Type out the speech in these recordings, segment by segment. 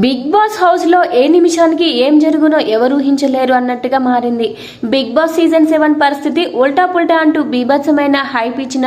Big boss house లో ఏ నిమిషానికి ఏం జరుగునో ఎవరు ఊహించలేరు అన్నట్టుగా మారింది. బిగ్ బాస్ సీజన్ 7 పరిస్థితి ఉల్టా పుల్టా అంటూ బీభత్సమైన హైప్ ఇచ్చిన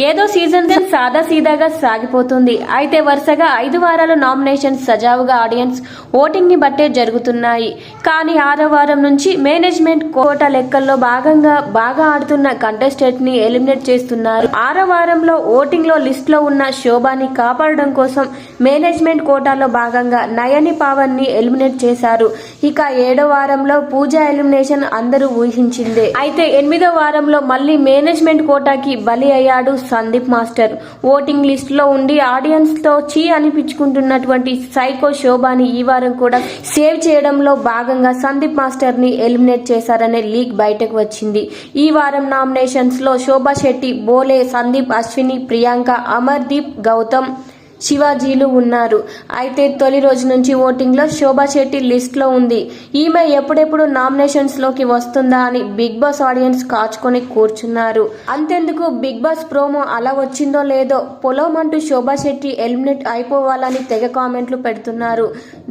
ఏదో సీజన్ సాదా సీదాగా సాగిపోతుంది. అయితే వరుసగా 5 వారాల నామినేషన్స్ సజావుగా ఆడియన్స్ ఓటింగ్ ని బట్టే జరుగుతున్నాయి. కానీ 6వ వారం నుంచి మేనేజ్మెంట్ కోటా లెక్కల్లో భాగంగా బాగా ఆడుతున్న కంటెస్టెంట్ ని ఎలిమినేట్ చేస్తున్నారు. 6వ వారంలో ఓటింగ్ లో లిస్ట్ లో ఉన్న శోభాని కాపాడడం కోసం మేనేజ్మెంట్ కోటాలో భాగంగా నయని పవన్ ని ఎలిమినేట్ చేశారు. ఇక 7వ వారంలో పూజ ఎలిమినేషన్ అందరూ ఊహించిందే. అయితే 8వ వారంలో మళ్ళీ మేనేజ్మెంట్ కోటాకి బలి అయ్యాడు సందీప్ మాస్టర్. ఓటింగ్ లిస్ట్ లో ఉండి ఆడియన్స్ తో చీ అనిపించుకుంటున్నటువంటి సైకో శోభాని ఈ వారం కూడా సేవ్ చేయడంలో భాగంగా సందీప్ మాస్టర్ ని ఎలిమినేట్ చేశారనే లీక్ బయటకు వచ్చింది. ఈ వారం నామినేషన్స్ లో శోభా శెట్టి, బోలే, సందీప్, అశ్విని, ప్రియాంక, అమర్దీప్, గౌతమ్, శివాజీలు ఉన్నారు. అయితే తొలి రోజు నుంచి ఓటింగ్ లో శోభా శెట్టి లిస్ట్ లో ఉంది. ఈమె ఎప్పుడెప్పుడు నామినేషన్స్ లోకి వస్తుందా అని బిగ్ బాస్ ఆడియన్స్ కాచుకొని కూర్చున్నారు. అంతెందుకు బిగ్ బాస్ ప్రోమో అలా వచ్చిందో లేదో పొలోమంటూ శోభా శెట్టి ఎలిమినేట్ అయిపోవాలని తెగ కామెంట్లు పెడుతున్నారు.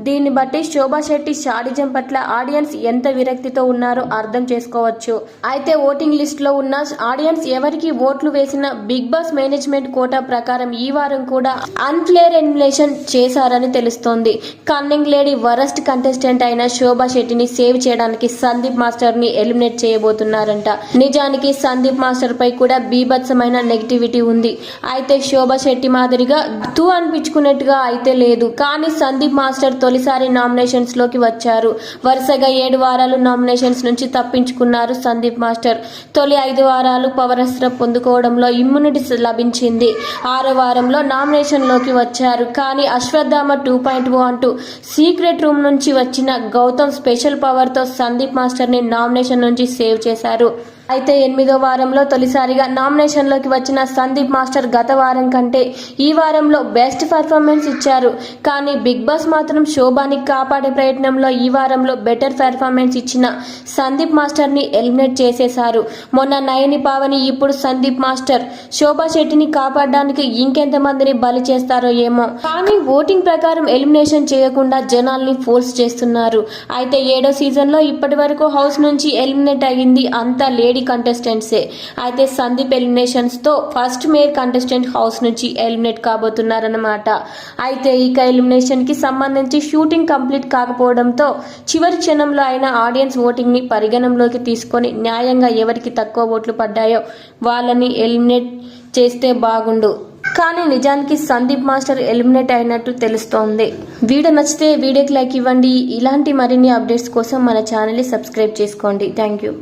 దీన్ని బట్టి శోభా శెట్టి షాడిజం పట్ల ఆడియన్స్ ఎంత విరక్తితో ఉన్నారో అర్థం చేసుకోవచ్చు. అయితే ఓటింగ్ లిస్ట్ లో ఉన్న ఆడియన్స్ ఎవరికి ఓట్లు వేసిన బిగ్ బాస్ మేనేజ్మెంట్ కోటా ప్రకారం ఈ వారం కూడా అన్ఫేర్ ఎలిమినేషన్ చేశారని తెలుస్తోంది. కన్నింగ్ లేడీ వరస్ట్ కంటెస్టెంట్ అయిన శోభా శెట్టిని సేవ్ చేయడానికి సందీప్ మాస్టర్ ని ఎలిమినేట్ చేయబోతున్నారంట. నిజానికి సందీప్ మాస్టర్ పై కూడా బీభత్సమైన నెగిటివిటీ ఉంది. అయితే శోభా శెట్టి మాదిరిగా తూ అనిపించుకున్నట్టుగా అయితే లేదు. కానీ సందీప్ మాస్టర్ తొలిసారి నామినేషన్స్ లోకి వచ్చారు. వరుసగా 7 వారాలు నామినేషన్స్ నుంచి తప్పించుకున్నారు సందీప్ మాస్టర్. తొలి 5 వారాలు పవరస్త్ర పొందుకోవడంలో ఇమ్యూనిటీ లభించింది. 6వ వారంలో నామినేషన్ లోకి వచ్చారు. కానీ అశ్వత్థామ 2.0 అంటూ సీక్రెట్ రూమ్ నుంచి వచ్చిన గౌతమ్ స్పెషల్ పవర్ తో సందీప్ మాస్టర్ ని నామినేషన్ నుంచి సేవ్ చేశారు. అయితే 8వ వారంలో తొలిసారిగా నామినేషన్ లోకి వచ్చిన సందీప్ మాస్టర్ గత వారం కంటే ఈ వారంలో బెస్ట్ పర్ఫార్మెన్స్ ఇచ్చారు. కానీ బిగ్ బాస్ మాత్రం శోభాని కాపాడే ప్రయత్నంలో ఈ వారంలో బెటర్ పర్ఫార్మెన్స్ ఇచ్చిన సందీప్ మాస్టర్ ని ఎలిమినేట్ చేసేశారు. మొన్న నయని పావని, ఇప్పుడు సందీప్ మాస్టర్ శోభా శెట్టిని కాపాడడానికి ఇంకెంత మందిని బలి చేస్తారో ఏమో. కానీ ఓటింగ్ ప్రకారం ఎలిమినేషన్ చేయకుండా జనాల్ని ఫోర్స్ చేస్తున్నారు. అయితే 7వ సీజన్ లో ఇప్పటి వరకు హౌస్ నుంచి ఎలిమినేట్ అయ్యింది అంతా లేడీ కంటెస్టెంట్సే. అయితే సందీప్ ఎలిమినేషన్స్ తో ఫస్ట్ మేల్ కంటెస్టెంట్ హౌస్ నుంచి ఎలిమినేట్ కాబోతున్నారన్నమాట. అయితే ఇక ఎలిమినేషన్ కి సంబంధించి షూటింగ్ కంప్లీట్ కాకపోవడంతో చివరి క్షణంలో అయిన ఆడియన్స్ ఓటింగ్ ని పరిగణంలోకి తీసుకొని న్యాయంగా ఎవరికి తక్కువ ఓట్లు పడ్డాయో వాళ్ళని ఎలిమినేట్ చేస్తే బాగుండు. కానీ నిజానికి సందీప్ మాస్టర్ ఎలిమినేట్ అయినట్టు తెలుస్తోంది. వీడియో నచ్చితే వీడియోకి లైక్ ఇవ్వండి. ఇలాంటి మరిన్ని అప్డేట్స్ కోసం మన ఛానల్ ని సబ్స్క్రైబ్ చేసుకోండి. Thank you.